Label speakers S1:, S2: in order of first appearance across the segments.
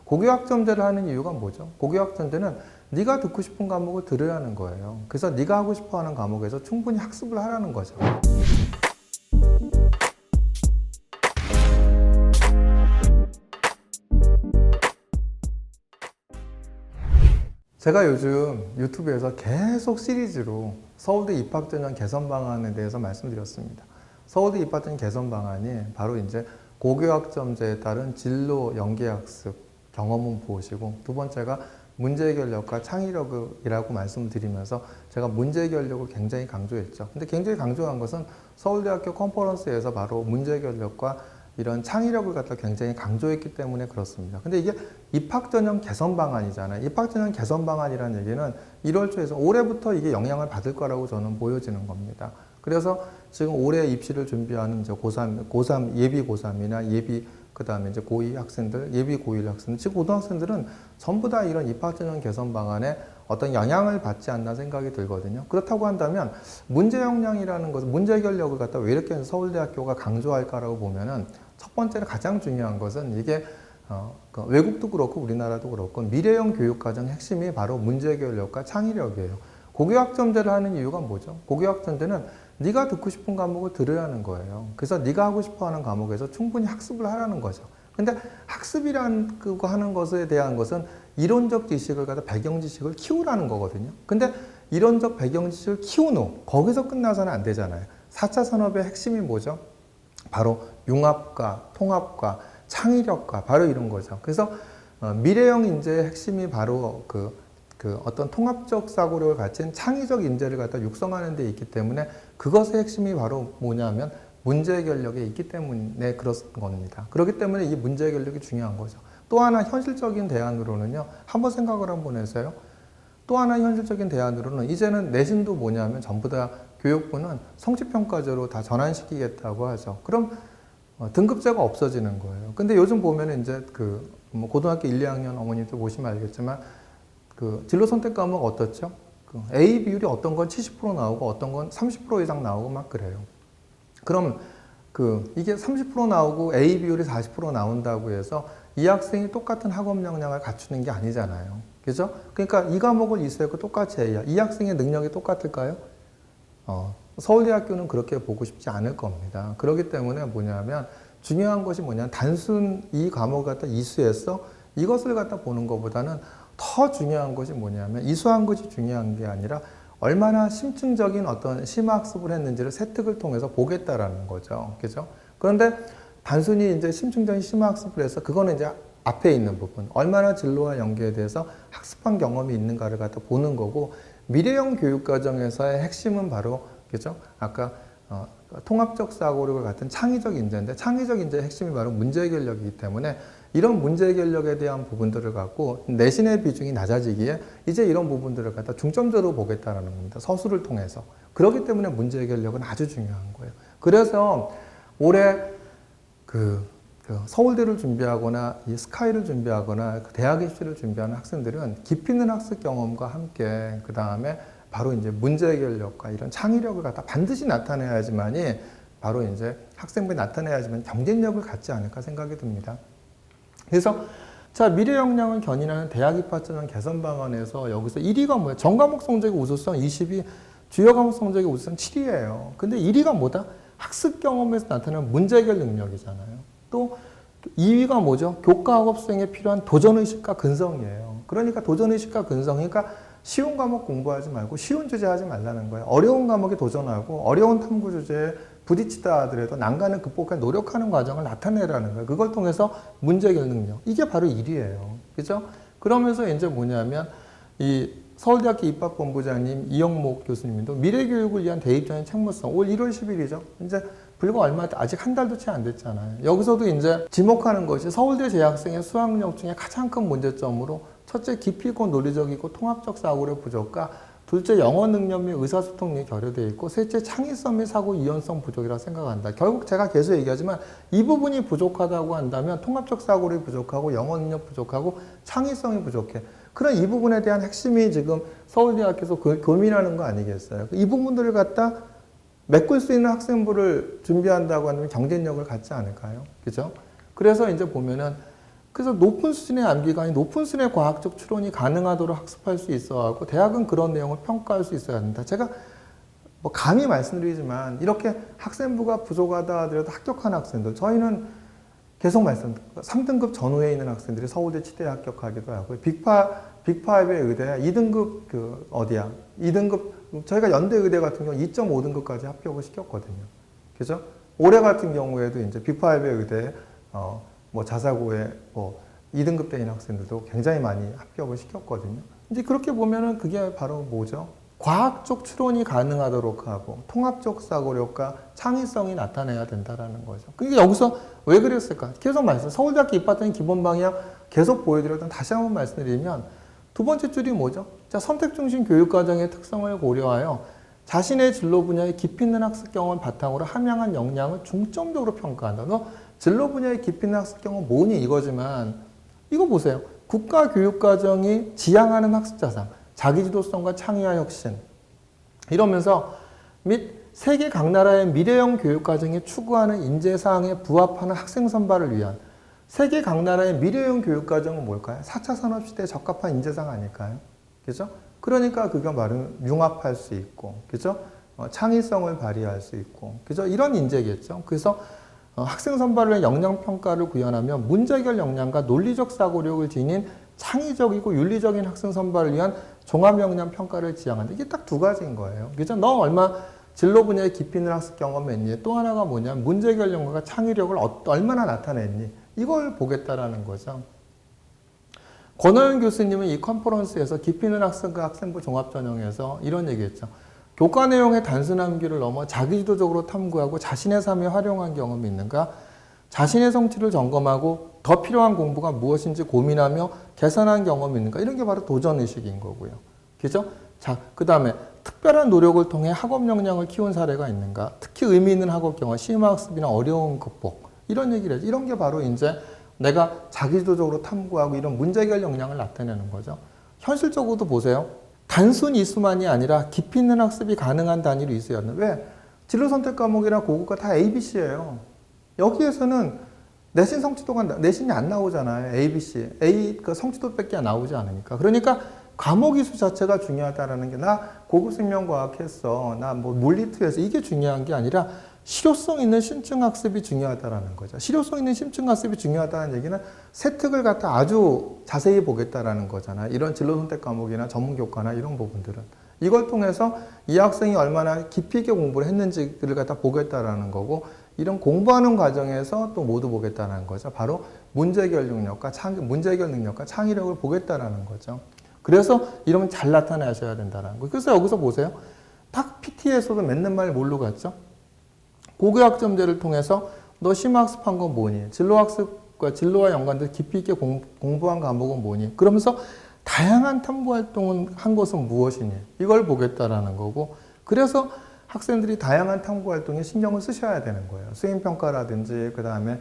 S1: 고교학점제를 하는 이유가 뭐죠? 고교학점제는 네가 듣고 싶은 과목을 들어야 하는 거예요. 그래서 네가 하고 싶어 하는 과목에서 충분히 학습을 하라는 거죠. 제가 요즘 유튜브에서 계속 시리즈로 서울대 입학전형 개선 방안에 대해서 말씀드렸습니다. 서울대 입학전형 개선 방안이 바로 이제 고교학점제에 따른 진로 연계학습 경험은 보시고, 두 번째가 문제해결력과 창의력이라고 말씀드리면서 제가 문제해결력을 굉장히 강조했죠. 근데 굉장히 강조한 것은 서울대학교 컨퍼런스에서 바로 문제해결력과 이런 창의력을 갖다 굉장히 강조했기 때문에 그렇습니다. 근데 이게 입학전형 개선 방안이잖아요. 입학전형 개선 방안이라는 얘기는 1월 초에서 올해부터 이게 영향을 받을 거라고 저는 보여지는 겁니다. 그래서 지금 올해 입시를 준비하는 이제 고3, 예비 고3이나 예비 그 다음에 이제 고2 학생들, 예비 고1 학생들, 즉 고등학생들은 전부 다 이런 입학전형 개선 방안에 어떤 영향을 받지 않나 생각이 들거든요. 그렇다고 한다면 문제 역량이라는 것은 문제 해결력을 갖다 왜 이렇게 서울대학교가 강조할까라고 보면은 첫 번째로 가장 중요한 것은 이게 외국도 그렇고 우리나라도 그렇고 미래형 교육과정의 핵심이 바로 문제 해결력과 창의력이에요. 고교학점제를 하는 이유가 뭐죠? 고교학점제는 네가 듣고 싶은 과목을 들어야 하는 거예요. 그래서 네가 하고 싶어 하는 과목에서 충분히 학습을 하라는 거죠. 근데 학습이라는 거 하는 것에 대한 것은 이론적 지식을 갖다 배경 지식을 키우라는 거거든요. 근데 이론적 배경 지식을 키운 후 거기서 끝나서는 안 되잖아요. 4차 산업의 핵심이 뭐죠? 바로 융합과 통합과 창의력과 바로 이런 거죠. 그래서 미래형 인재의 핵심이 바로 어떤 통합적 사고력을 가진 창의적 인재를 갖다 육성하는 데 있기 때문에 그것의 핵심이 바로 뭐냐면 문제 해결력에 있기 때문에 그런 겁니다. 그렇기 때문에 이 문제 해결력이 중요한 거죠. 또 하나 현실적인 대안으로는요, 한번 생각을 한번 해서요. 또 하나 현실적인 대안으로는 이제는 내신도 뭐냐면 전부 다 교육부는 성취평가제로 다 전환시키겠다고 하죠. 그럼 등급제가 없어지는 거예요. 근데 요즘 보면 이제 뭐 고등학교 1, 2학년 어머님들 보시면 알겠지만 진로 선택 과목 어떻죠? A 비율이 어떤 건 70% 나오고 어떤 건 30% 이상 나오고 막 그래요. 그럼 이게 30% 나오고 A 비율이 40% 나온다고 해서 이 학생이 똑같은 학업 역량을 갖추는 게 아니잖아요. 그죠? 그러니까 이 과목을 이수했고 똑같이 A야. 이 학생의 능력이 똑같을까요? 서울대학교는 그렇게 보고 싶지 않을 겁니다. 그렇기 때문에 뭐냐면 중요한 것이 뭐냐면 단순 이 과목을 갖다 이수했어? 이것을 갖다 보는 것보다는 더 중요한 것이 뭐냐면 이수한 것이 중요한 게 아니라 얼마나 심층적인 어떤 심화학습을 했는지를 세특을 통해서 보겠다라는 거죠. 그죠? 그런데 단순히 이제 심층적인 심화학습을 해서 그거는 이제 앞에 있는 부분, 얼마나 진로와 연계에 대해서 학습한 경험이 있는가를 갖다 보는 거고, 미래형 교육과정에서의 핵심은 바로, 그죠? 아까 통합적 사고력을 갖은 창의적 인재인데, 창의적 인재의 핵심이 바로 문제 해결력이기 때문에 이런 문제 해결력에 대한 부분들을 갖고 내신의 비중이 낮아지기에 이제 이런 부분들을 갖다 중점적으로 보겠다는 겁니다. 서술을 통해서. 그렇기 때문에 문제 해결력은 아주 중요한 거예요. 그래서 올해 서울대를 준비하거나 이 스카이를 준비하거나 대학 입시를 준비하는 학생들은 깊이 있는 학습 경험과 함께 그 다음에 바로 이제 문제 해결력과 이런 창의력을 갖다 반드시 나타내야지만이 바로 이제 학생부에 나타내야지만 경쟁력을 갖지 않을까 생각이 듭니다. 그래서 자, 미래 역량을 견인하는 대학 입학전형 개선 방안에서 여기서 1위가 뭐예요? 전과목 성적의 우수성 20이, 주요 과목 성적의 우수성 7이에요. 근데 1위가 뭐다? 학습 경험에서 나타나는 문제 해결 능력이잖아요. 또 2위가 뭐죠? 교과 학업 수행에 필요한 도전의식과 근성이에요. 그러니까 도전의식과 근성, 그러니까 쉬운 과목 공부하지 말고 쉬운 주제 하지 말라는 거예요. 어려운 과목에 도전하고 어려운 탐구 주제에 부딪히다 하더라도 난간을 극복해 노력하는 과정을 나타내라는 거예요. 그걸 통해서 문제 해결 능력. 이게 바로 1위예요. 그죠? 그러면서 이제 뭐냐면 이 서울대학교 입학본부장님 이영목 교수님도 미래교육을 위한 대입전형 책무성 올 1월 10일이죠. 이제 불과 얼마 아직 한 달도 채 안 됐잖아요. 여기서도 이제 지목하는 것이 서울대 재학생의 수학력 중에 가장 큰 문제점으로 첫째 깊이 있고 논리적이고 통합적 사고력 부족과 둘째 영어 능력 및 의사소통 및 결여되어 있고 셋째 창의성 및 사고 유연성 부족이라고 생각한다. 결국 제가 계속 얘기하지만 이 부분이 부족하다고 한다면 통합적 사고력이 부족하고 영어 능력 부족하고 창의성이 부족해. 그런 이 부분에 대한 핵심이 지금 서울대학교에서 고민하는 거 아니겠어요? 이 부분들을 갖다 메꿀 수 있는 학생부를 준비한다고 하면 경쟁력을 갖지 않을까요? 그죠? 그래서 이제 보면은 그래서 높은 수준의 암기관이 높은 수준의 과학적 추론이 가능하도록 학습할 수 있어야 하고 대학은 그런 내용을 평가할 수 있어야 한다. 제가 뭐 감히 말씀드리지만 이렇게 학생부가 부족하다 하더라도 합격한 학생들 저희는 계속 3등급 전후에 있는 학생들이 서울대 치대에 합격하기도 하고 빅5의 의대 2등급 2등급 저희가 연대 의대 같은 경우 2.5등급까지 합격을 시켰거든요. 그죠? 올해 같은 경우에도 이제 빅5의 의대 뭐 자사고에 뭐 2등급 대인 학생들도 굉장히 많이 합격을 시켰거든요. 이제 그렇게 보면은 그게 바로 뭐죠? 과학적 추론이 가능하도록 하고 통합적 사고력과 창의성이 나타내야 된다라는 거죠. 그게 여기서 왜 그랬을까? 계속 서울대학교 입학하는 기본 방향 계속 보여드렸던 다시 한번 말씀드리면 두 번째 줄이 뭐죠? 자, 선택 중심 교육 과정의 특성을 고려하여 자신의 진로 분야의 깊이 있는 학습 경험을 바탕으로 함양한 역량을 중점적으로 평가한다. 너 진로 분야의 깊이 있는 학습 경험 뭐니 이거지만 이거 보세요. 국가교육과정이 지향하는 학습자상 자기지도성과 창의화 혁신 이러면서 및 세계 각 나라의 미래형 교육과정이 추구하는 인재사항에 부합하는 학생 선발을 위한 세계 각 나라의 미래형 교육과정은 뭘까요? 4차 산업시대에 적합한 인재상 아닐까요? 그죠? 그러니까 그거 말은 융합할 수 있고, 그죠? 창의성을 발휘할 수 있고, 그죠? 이런 인재겠죠. 그래서 학생 선발을 위한 역량평가를 구현하며 문제 해결 역량과 논리적 사고력을 지닌 창의적이고 윤리적인 학생 선발을 위한 종합 역량 평가를 지향한다. 이게 딱 두 가지인 거예요. 그죠? 너 얼마 진로 분야에 깊이 있는 학습 경험이 있니? 또 하나가 뭐냐면 문제 해결 역량과 창의력을 얼마나 나타냈니? 이걸 보겠다라는 거죠. 권호연 교수님은 이 컨퍼런스에서 깊이 있는 학생과 학생부 종합전형에서 이런 얘기했죠. 교과 내용의 단순 암기를 넘어 자기주도적으로 탐구하고 자신의 삶에 활용한 경험이 있는가? 자신의 성취를 점검하고 더 필요한 공부가 무엇인지 고민하며 개선한 경험이 있는가? 이런 게 바로 도전의식인 거고요. 그죠? 자, 그 다음에 특별한 노력을 통해 학업 역량을 키운 사례가 있는가? 특히 의미 있는 학업 경험, 심화학습이나 어려움 극복 이런 얘기를 해죠. 이런 게 바로 이제 내가 자기주도적으로 탐구하고 이런 문제 해결 역량을 나타내는 거죠. 현실적으로도 보세요. 단순 이수만이 아니라 깊이 있는 학습이 가능한 단위로 이수해야 하는 왜? 진로 선택 과목이나 고급과 다 ABC예요. 여기에서는 내신 성취도가 내신이 안 나오잖아요. ABC, 그 성취도밖에 나오지 않으니까. 그러니까 과목 이수 자체가 중요하다라는 게 나 고급 생명과학 했어, 나 뭐 물리투에서 이게 중요한 게 아니라 실효성 있는 심층 학습이 중요하다라는 거죠. 실효성 있는 심층 학습이 중요하다는 얘기는 세특을 갖다 아주 자세히 보겠다라는 거잖아요. 이런 진로 선택 과목이나 전문 교과나 이런 부분들은 이걸 통해서 이 학생이 얼마나 깊이 있게 공부를 했는지를 갖다 보겠다라는 거고 이런 공부하는 과정에서 또 모두 보겠다는 거죠. 바로 문제 해결 능력과 창의력을 보겠다라는 거죠. 그래서 이러면 잘 나타나셔야 된다는 거예요. 그래서 여기서 보세요. 딱 PT에서도 맺는 말 뭘로 갔죠? 고교학점제를 통해서 너 심화학습한 건 뭐니? 진로학습과 진로와 연관돼서 깊이 있게 공부한 과목은 뭐니? 그러면서 다양한 탐구활동을 한 것은 무엇이니? 이걸 보겠다라는 거고 그래서 학생들이 다양한 탐구활동에 신경을 쓰셔야 되는 거예요. 수행평가라든지 그 다음에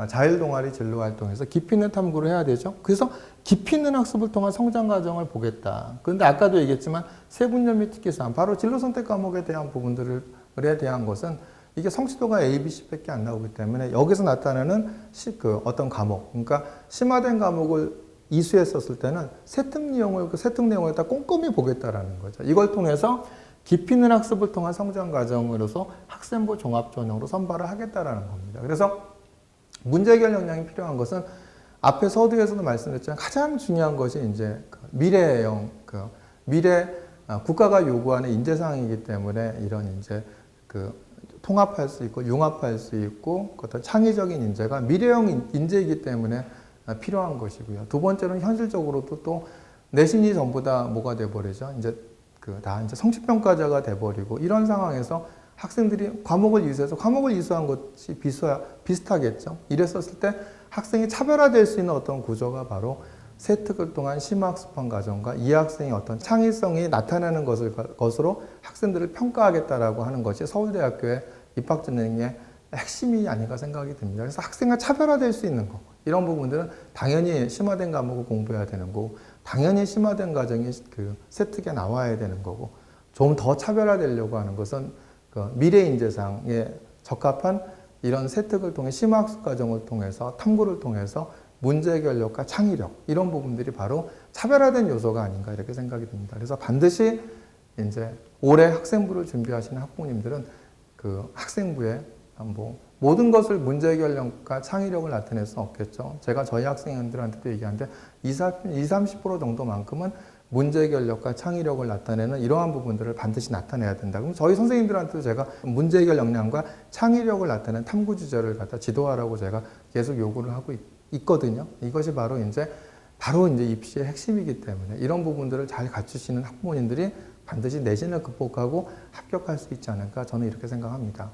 S1: 자율동아리 진로활동에서 깊이 있는 탐구를 해야 되죠. 그래서 깊이 있는 학습을 통한 성장 과정을 보겠다. 그런데 아까도 얘기했지만 세분열 및 특기사항, 바로 진로 선택 과목에 대한 부분들에 대한 것은 이게 성취도가 ABC밖에 안 나오기 때문에 여기서 나타나는 어떤 과목, 그러니까 심화된 과목을 이수했었을 때는 세특 내용을 다 꼼꼼히 보겠다라는 거죠. 이걸 통해서 깊이 있는 학습을 통한 성장 과정으로서 학생부 종합전형으로 선발을 하겠다라는 겁니다. 그래서 문제 해결 역량이 필요한 것은 앞에 서두에서도 말씀드렸지만 가장 중요한 것이 이제 미래형, 국가가 요구하는 인재사항이기 때문에 이런 이제 통합할 수 있고 융합할 수 있고 어떤 창의적인 인재가 미래형 인재이기 때문에 필요한 것이고요. 두 번째로는 현실적으로도 또 내신이 전부 다 뭐가 돼버리죠. 이제 다 이제 성취평가자가 돼버리고 이런 상황에서 학생들이 과목을 이수한 것이 비슷하겠죠. 이랬었을 때 학생이 차별화될 수 있는 어떤 구조가 바로 세특을 통한 심화학습한 과정과 이 학생의 어떤 창의성이 나타나는 것으로 학생들을 평가하겠다라고 하는 것이 서울대학교의 입학전형의 핵심이 아닌가 생각이 듭니다. 그래서 학생과 차별화될 수 있는 거 이런 부분들은 당연히 심화된 과목을 공부해야 되는 거고 당연히 심화된 과정이 세특에 나와야 되는 거고 좀 더 차별화되려고 하는 것은 미래 인재상에 적합한 이런 세특을 통해 심화학습 과정을 통해서 탐구를 통해서 문제 해결력과 창의력 이런 부분들이 바로 차별화된 요소가 아닌가 이렇게 생각이 듭니다. 그래서 반드시 이제 올해 학생부를 준비하시는 학부모님들은 그 학생부에 뭐 모든 것을 문제 해결력과 창의력을 나타낼 수는 없겠죠. 제가 저희 학생들한테도 얘기하는데 20-30% 정도만큼은 문제 해결력과 창의력을 나타내는 이러한 부분들을 반드시 나타내야 된다. 그럼 저희 선생님들한테도 제가 문제 해결 역량과 창의력을 나타내는 탐구 주제를 갖다 지도하라고 제가 계속 요구를 하고 있거든요. 이것이 바로 이제 입시의 핵심이기 때문에 이런 부분들을 잘 갖추시는 학부모님들이 반드시 내신을 극복하고 합격할 수 있지 않을까 저는 이렇게 생각합니다.